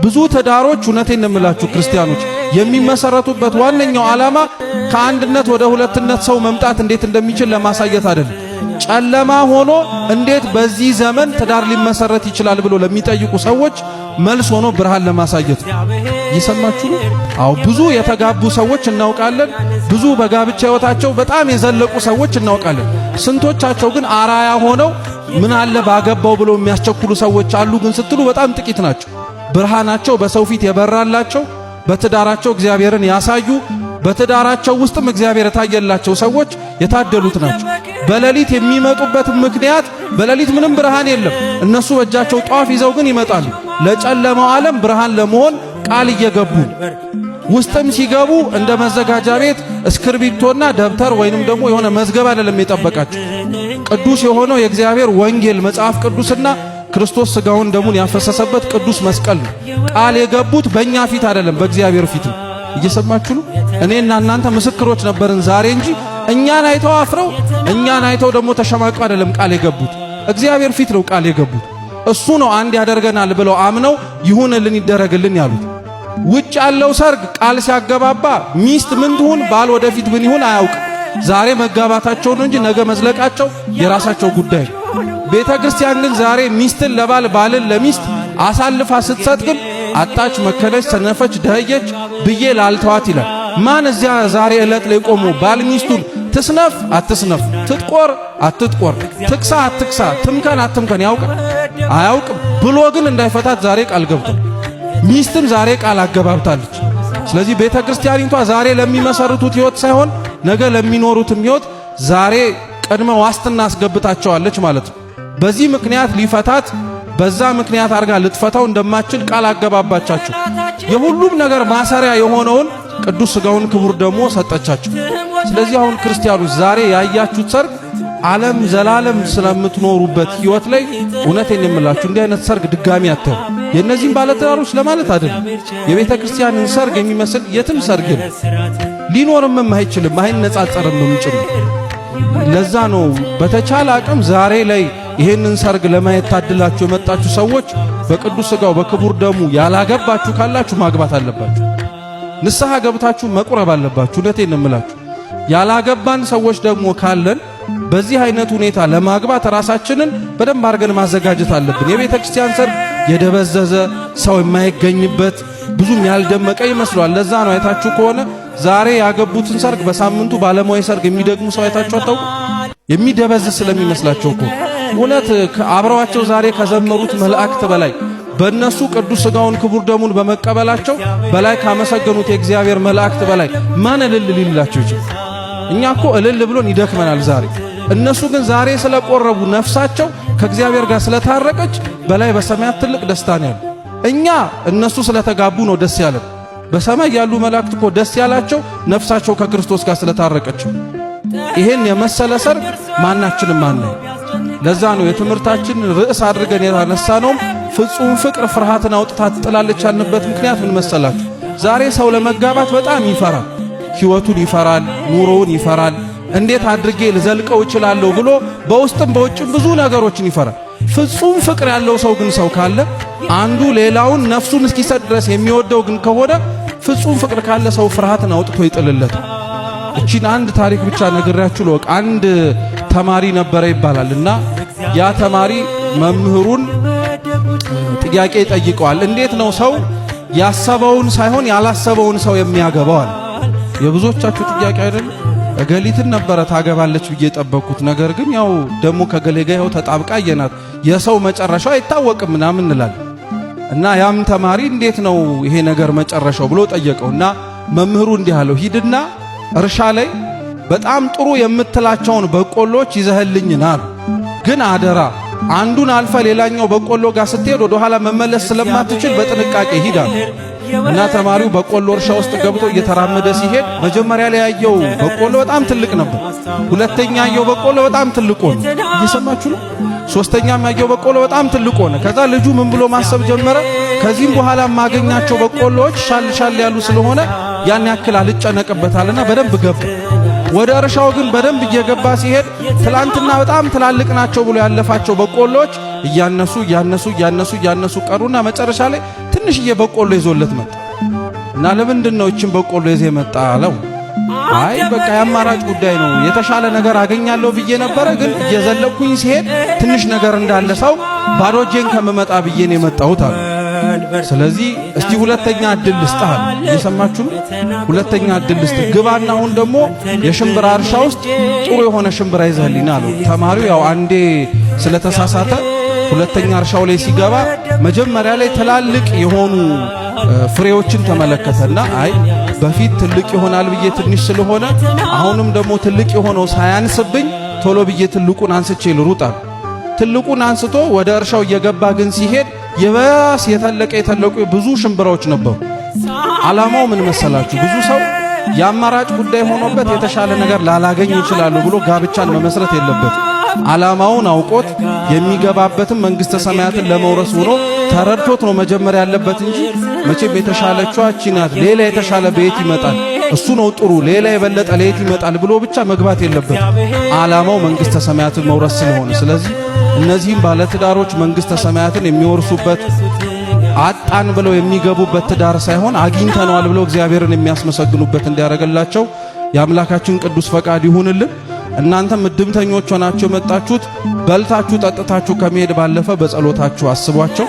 ብዙ ትዳሮች እውነቴን ነው የምላችሁ ክርስቲያኖች የሚመሰረቱበት ዋነኛው ዓላማ ከአንድነት ወደ ሁለትነት ሰው መምጣት እንዴት እንደሚችል ለማሳየት አይደለም። ጨለማ ሆኖ እንዴት በዚህ ዘመን ትዳር ሊመሰረት ይችላል ብሎ ለሚጠይቁ ሰዎች መልስ ሆኖ ብርሃን ለማሳየት ይሰማችሁ ነው። አው ብዙ የተጋቡ ሰዎች እናውቃለን። ብዙ በጋብቻ ህይወታቸው በጣም የዘለቁ ሰዎች እናውቃለን። ስንቶቻቸው ግን አራያ ሆነው ምን አለ ባገባው ብሎ የሚያስቸኩሉ ሰዎች አሉ ግን ስትሉ በጣም ጥቂት ናቸው። ብርሃናቸው በሰው ፊት የበራላቸው በትዳራቸው እግዚአብሔርን ያሳዩ በትዳራቸው ውስጥም እግዚአብሔር ታየላቸው ሰዎች የታደሉት ናቸው። በሌሊት የሚመጡበት ምክንያት በሌሊት ምንም ብርሃን የለም። እነሱ በእጃቸው ጧፍ ይዘው ግን ይመጣሉ። ለጨለማው ዓለም ብርሃን ለመሆን ቃል እየገቡ ውስጥም ሲገቡ እንደ መዘጋጃ ቤት እስክርቢቶና ደብተር ወይንም ደግሞ የሆነ መዝገብ አይደለም የጠበቃቸው። ቅዱስ የሆነው የእግዚአብሔር ወንጌል መጽሐፍ ቅዱስና ክርስቶስ ሥጋውን ደሙን ያፈሰሰበት ቅዱስ መስቀል ነው። ቃል የገቡት በእኛ ፊት አይደለም በእግዚአብሔር ፊት ነው። እየሰማችሁ ነው። እኔና እናንተ ምስክሮች ነበርን ዛሬ እንጂ እኛን አይተው አፍረው እኛን አይተው ደግሞ ተሸማቀው አይደለም ቃል የገቡት። እግዚአብሔር ፊት ነው ቃል የገቡት። እሱ ነው አንድ ያደርገናል ብለው አምነው ይሁንልን ይደረግልን ያሉት። ውጭ ያለው ሰርግ ቃል ሲያገባባ ሚስት ምን ትሁን ባል ወደፊት ምን ይሁን አያውቅም። ዛሬ መጋባታቸው ነው እንጂ ነገ መዝለቃቸው የራሳቸው ጉዳይ ነው። ቤተ ክርስቲያን ግን ዛሬ ሚስትን ለባል ባልን ለሚስት አሳልፋ ስትሰጥ ግን አጣች፣ መከነች፣ ሰነፈች፣ ደህየች ብዬ ላልተዋት ይላል። ማን እዚያ ዛሬ ዕለት ላይ ቆሞ ባል ሚስቱን ትስነፍ አትስነፍ፣ ትጥቆር አትጥቆር፣ ትክሳ አትክሳ፣ ትምከን አትምከን ያውቃል አያውቅም ብሎ ግን እንዳይፈታት ዛሬ ቃል ገብቷል። ሚስትም ዛሬ ቃል አገባብታለች። ስለዚህ ቤተ ክርስቲያኒቷ ዛሬ ለሚመሰርቱት ሕይወት ሳይሆን ነገ ለሚኖሩትም ሕይወት ዛሬ ቅድመ ዋስትና አስገብታቸዋለች ማለት ነው። በዚህ ምክንያት ሊፈታት በዛ ምክንያት አርጋ ልትፈታው እንደማትችል ቃል አገባባቻቸው። የሁሉም ነገር ማሰሪያ የሆነውን ቅዱስ ሥጋውን ክቡር ደሞ ሰጠቻቸው። ስለዚህ አሁን ክርስቲያኖች ዛሬ ያያችሁት ሰርግ ዓለም ዘላለም ስለምትኖሩበት ሕይወት ላይ እውነቴን የምላችሁ እንዲህ አይነት ሰርግ ድጋሚ አታዩ። የእነዚህም ባለትዳሮች ለማለት አይደለም። የቤተ ክርስቲያንን ሰርግ የሚመስል የትም ሰርግ ሊኖርም አይችልም፣ አይነጻጸርም ጭምር። ለዛ ነው በተቻለ አቅም ዛሬ ላይ ይሄንን ሰርግ ለማየት ታድላችሁ የመጣችሁ ሰዎች በቅዱስ ሥጋው በክቡር ደሙ ያላገባችሁ ካላችሁ ማግባት አለባችሁ። ንስሐ ገብታችሁ መቁረብ አለባችሁ። እውነቴን ነው የምላችሁ። ያላገባን ሰዎች ደግሞ ካለን በዚህ አይነት ሁኔታ ለማግባት ራሳችንን በደንብ አድርገን ማዘጋጀት አለብን። የቤተ ክርስቲያን ሰርግ የደበዘዘ ሰው የማይገኝበት ብዙም ያልደመቀ ይመስላል። ለዛ ነው አይታችሁ ከሆነ ዛሬ ያገቡትን ሰርግ በሳምንቱ ባለማዊ ሰርግ የሚደግሙ ሰው አይታችሁ አታውቁ? የሚደበዝዝ ስለሚመስላቸው እኮ እውነት አብረዋቸው ዛሬ ከዘመሩት መላእክት በላይ በእነሱ ቅዱስ ሥጋውን ክቡር ደሙን በመቀበላቸው በላይ ካመሰገኑት የእግዚአብሔር መላእክት በላይ ማን እልል ሊላቸው ይችላል? እኛ እኮ እልል ብሎን ይደክመናል ዛሬ። እነሱ ግን ዛሬ ስለቆረቡ ነፍሳቸው ከእግዚአብሔር ጋር ስለታረቀች በላይ በሰማያት ትልቅ ደስታ ነው ያለው። እኛ እነሱ ስለተጋቡ ነው ደስ ያለን። በሰማይ ያሉ መላእክት እኮ ደስ ያላቸው ነፍሳቸው ከክርስቶስ ጋር ስለታረቀች። ይሄን የመሰለ ሰርግ ማናችንም ማነው። ለዛ ነው የትምህርታችን ርዕስ አድርገን ያነሳነው ፍጹም ፍቅር ፍርሃትን አውጥታ ትጥላለች ያልንበት ምክንያት ምን መሰላችሁ? ዛሬ ሰው ለመጋባት በጣም ይፈራል። ሕይወቱን ይፈራል፣ ኑሮውን ይፈራል። እንዴት አድርጌ ልዘልቀው እችላለሁ ብሎ በውስጥም በውጭም ብዙ ነገሮችን ይፈራል። ፍጹም ፍቅር ያለው ሰው ግን ሰው ካለ አንዱ ሌላውን ነፍሱን እስኪሰጥ ድረስ የሚወደው ግን ከሆነ ፍጹም ፍቅር ካለ ሰው ፍርሃትን አውጥቶ ይጥልለታል። እቺን አንድ ታሪክ ብቻ ነግሬያችሁ ልወቅ። አንድ ተማሪ ነበረ ይባላልና ያ ተማሪ መምህሩን ጥያቄ ይጠይቀዋል። እንዴት ነው ሰው ያሰበውን ሳይሆን ያላሰበውን ሰው የሚያገባው? የብዙዎቻችሁ ጥያቄ አይደል? እገሊትን ነበረ ታገባለች ብዬ ጠበቅኩት፣ ነገር ግን ያው ደሞ ከገሌ ጋር ያው ተጣብቃ የናት የሰው መጨረሻው አይታወቅም ምናምን እንላለን። እና ያም ተማሪ እንዴት ነው ይሄ ነገር መጨረሻው ብሎ ጠየቀውና መምህሩ እንዲህ አለው፣ ሂድና እርሻ ላይ በጣም ጥሩ የምትላቸውን በቆሎች ይዘህልኝና ግን አደራ አንዱን አልፈ ሌላኛው በቆሎ ጋር ስትሄድ ወደ ኋላ መመለስ ስለማትችል በጥንቃቄ ሂድ አለ። እና ተማሪው በቆሎ እርሻ ውስጥ ገብቶ እየተራመደ ሲሄድ መጀመሪያ ላይ ያየው በቆሎ በጣም ትልቅ ነበር። ሁለተኛ ያየው በቆሎ በጣም ትልቅ ሆነ። እየሰማችሁ ነው? ሶስተኛም ያየው በቆሎ በጣም ትልቅ ሆነ። ከዛ ልጁ ምን ብሎ ማሰብ ጀመረ? ከዚህም በኋላ ማገኛቸው በቆሎዎች ሻል ሻል ያሉ ስለሆነ ያን ያክል አልጨነቅበታልና በደንብ ገባ። ወደ እርሻው ግን በደንብ እየገባ ሲሄድ ትላንትና በጣም ትላልቅ ናቸው ብሎ ያለፋቸው በቆሎዎች እያነሱ ቀሩና መጨረሻ ላይ ትንሽዬ በቆሎ ይዞለት መጣ እና ለምንድነው እቺን በቆሎ ይዘ መጣ አለው። አይ በቃ ያማራጭ ጉዳይ ነው፣ የተሻለ ነገር አገኛለሁ ብዬ ነበር፣ ግን እየዘለኩኝ ሲሄድ ትንሽ ነገር እንዳለ ሰው ባዶ እጄን ከመመጣ ብዬ ነው የመጣሁት አለ። ስለዚህ እስቲ ሁለተኛ እድል ልስጥህ አለ። እየሰማችሁ ሁለተኛ እድል ልስጥህ፣ ግባና አሁን ደግሞ የሽምብራ እርሻ ውስጥ ጥሩ የሆነ ሽምብራ ይዘህልኝ አለው። ተማሪው ያው አንዴ ስለተሳሳተ ሁለተኛ እርሻው ላይ ሲገባ መጀመሪያ ላይ ትላልቅ የሆኑ ፍሬዎችን ተመለከተና አይ በፊት ትልቅ ይሆናል ብዬ ትንሽ ስለሆነ አሁንም ደግሞ ትልቅ የሆነው ሳያንስብኝ ቶሎ ብዬ ትልቁን አንስቼ ልሩጣል። ትልቁን አንስቶ ወደ እርሻው እየገባ ግን ሲሄድ የባስ የተለቁ ብዙ ሽምብራዎች ነበሩ። ዓላማው ምን መሰላችሁ? ብዙ ሰው የአማራጭ ጉዳይ ሆኖበት የተሻለ ነገር ላላገኝ ይችላል ብሎ ጋብቻን መመስረት የለበት። ዓላማውን አውቆት የሚገባበትን መንግስተ ሰማያትን ለመውረስ ሆኖ ተረድቶት ነው መጀመሪያ ያለበት እንጂ መቼም የተሻለችው እቺ ናት፣ ሌላ የተሻለ ቤት ይመጣል፣ እሱ ነው ጥሩ፣ ሌላ የበለጠ ለየት ይመጣል ብሎ ብቻ መግባት የለበት። ዓላማው መንግስተ ሰማያትን መውረስ ስለሆነ፣ ስለዚህ እነዚህም ባለትዳሮች መንግስተ ሰማያትን የሚወርሱበት አጣን ብለው የሚገቡበት ትዳር ሳይሆን አግኝተነዋል ብለው እግዚአብሔርን የሚያስመሰግኑበት እንዲያደርግላቸው የአምላካችን ቅዱስ ፈቃድ ይሁንልን። እናንተም እድምተኞች ሆናችሁ መጣችሁት በልታችሁ ጠጥታችሁ ከመሄድ ባለፈ በጸሎታችሁ አስቧቸው።